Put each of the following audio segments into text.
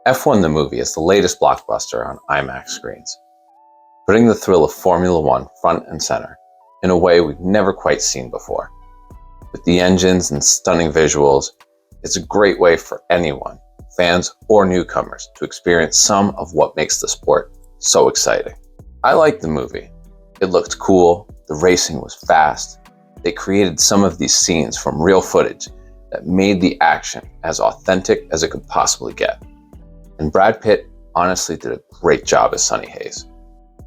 F1 the movie is the latest blockbuster on Imax screens, putting the thrill of Formula One front and center in a way we've never quite seen before. With the engines and stunning visuals, it's a great way for anyone, fans or newcomers, to experience some of what makes the sport so exciting. I liked the movie. It looked cool, the racing was fast. They created some of these scenes from real footage that made the action as authentic as it could possibly get. And Brad Pitt honestly did a great job as Sonny Hayes.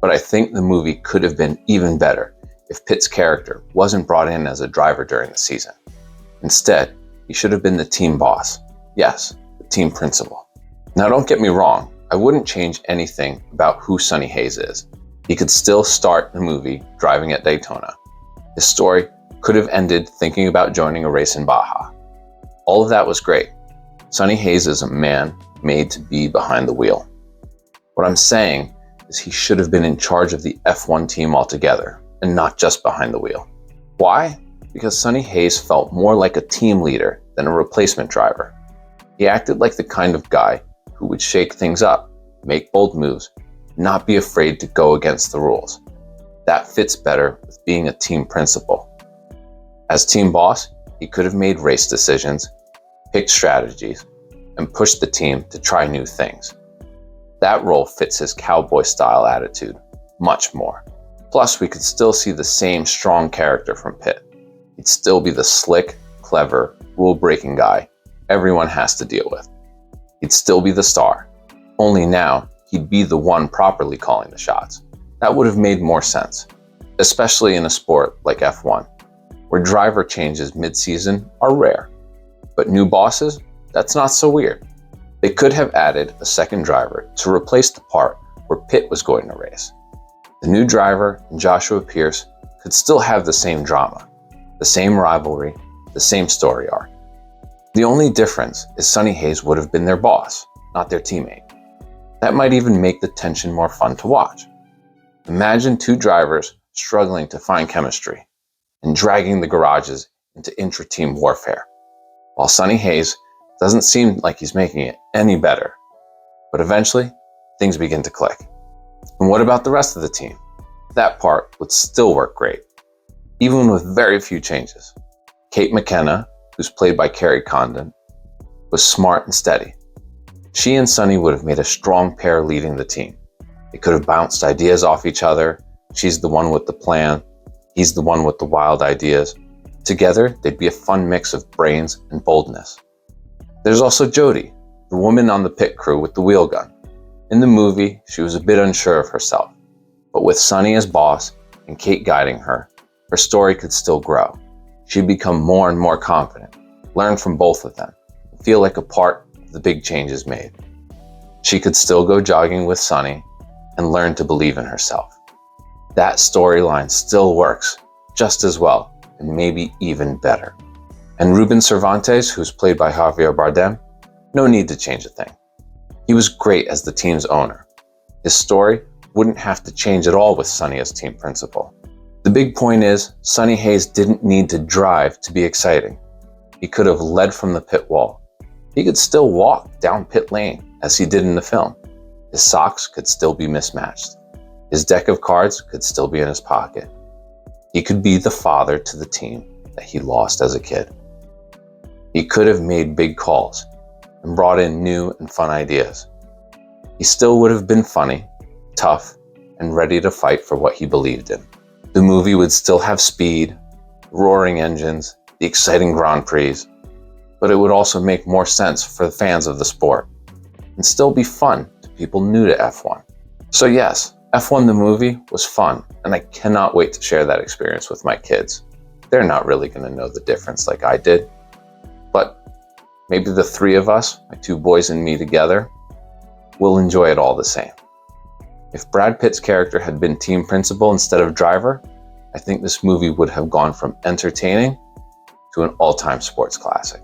But I think the movie could have been even better if Pitt's character wasn't brought in as a driver during the season. Instead, he should have been the team boss. Yes, the team principal. Now don't get me wrong, I wouldn't change anything about who Sonny Hayes is. He could still start the movie driving at Daytona. His story could have ended thinking about joining a race in Baja. All of that was great. Sonny Hayes is a man made to be behind the wheel. What I'm saying is he should have been in charge of the F1 team altogether, and not just behind the wheel. Why? Because Sonny Hayes felt more like a team leader than a replacement driver. He acted like the kind of guy who would shake things up, make bold moves, not be afraid to go against the rules. That fits better with being a team principal. As team boss, he could have made race decisions, picked strategies, and pushed the team to try new things. That role fits his cowboy-style attitude much more. Plus, we could still see the same strong character from Pitt. He'd still be the slick, clever, rule-breaking guy everyone has to deal with. He'd still be the star, only now he'd be the one properly calling the shots. That would have made more sense, especially in a sport like F1, where driver changes mid-season are rare. But new bosses? That's not so weird. They could have added a second driver to replace the part where Pitt was going to race. The new driver and Joshua Pierce could still have the same drama, the same rivalry, the same story arc. The only difference is Sonny Hayes would have been their boss, not their teammate. That might even make the tension more fun to watch. Imagine two drivers struggling to find chemistry and dragging the garages into intra-team warfare, while Sonny Hayes doesn't seem like he's making it any better. But eventually, things begin to click. And what about the rest of the team? That part would still work great, even with very few changes. Kate McKenna, who's played by Carrie Condon, was smart and steady. She and Sonny would have made a strong pair leading the team. They could have bounced ideas off each other. She's the one with the plan. He's the one with the wild ideas. Together, they'd be a fun mix of brains and boldness. There's also Jody, the woman on the pit crew with the wheel gun. In the movie, she was a bit unsure of herself, but with Sonny as boss and Kate guiding her, her story could still grow. She'd become more and more confident, learn from both of them, and feel like a part of the big changes made. She could still go jogging with Sonny and learn to believe in herself. That storyline still works just as well, and maybe even better. And Ruben Cervantes, who's played by Javier Bardem, no need to change a thing. He was great as the team's owner. His story wouldn't have to change at all with Sonny as team principal. The big point is, Sonny Hayes didn't need to drive to be exciting. He could have led from the pit wall. He could still walk down pit lane as he did in the film. His socks could still be mismatched. His deck of cards could still be in his pocket. He could be the father to the team that he lost as a kid. He could have made big calls and brought in new and fun ideas. He still would have been funny, tough, and ready to fight for what he believed in. The movie would still have speed, roaring engines, the exciting Grand Prix, but it would also make more sense for the fans of the sport and still be fun to people new to F1. So yes, F1 the movie was fun, and I cannot wait to share that experience with my kids. They're not really going to know the difference like I did, but maybe the three of us, my two boys and me together, will enjoy it all the same. If Brad Pitt's character had been team principal instead of driver, I think this movie would have gone from entertaining to an all-time sports classic.